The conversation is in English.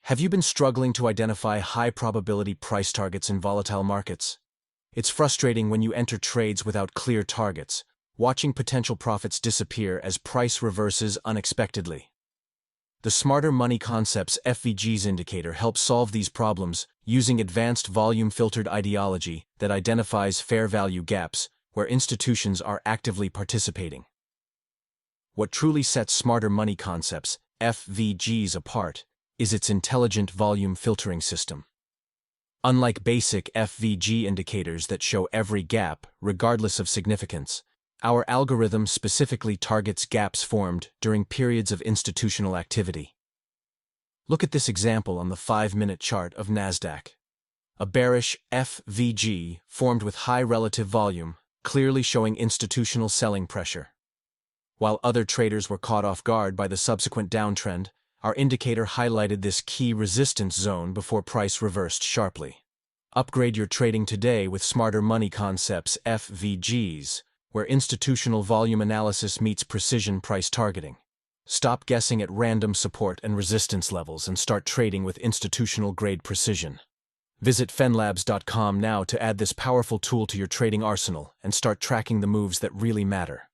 Have you been struggling to identify high-probability price targets in volatile markets? It's frustrating when you enter trades without clear targets, watching potential profits disappear as price reverses unexpectedly. The Smarter Money Concepts FVGs indicator helps solve these problems using advanced volume-filtered ideology that identifies fair value gaps where institutions are actively participating. What truly sets Smarter Money Concepts FVGs apart is its intelligent volume filtering system. Unlike basic FVG indicators that show every gap, regardless of significance, our algorithm specifically targets gaps formed during periods of institutional activity. Look at this example on the 5-minute chart of Nasdaq. A bearish FVG formed with high relative volume, clearly showing institutional selling pressure. While other traders were caught off guard by the subsequent downtrend, our indicator highlighted this key resistance zone before price reversed sharply. Upgrade your trading today with Smarter Money Concepts FVGs, where institutional volume analysis meets precision price targeting. Stop guessing at random support and resistance levels and start trading with institutional-grade precision. Visit PhenLabs.com now to add this powerful tool to your trading arsenal and start tracking the moves that really matter.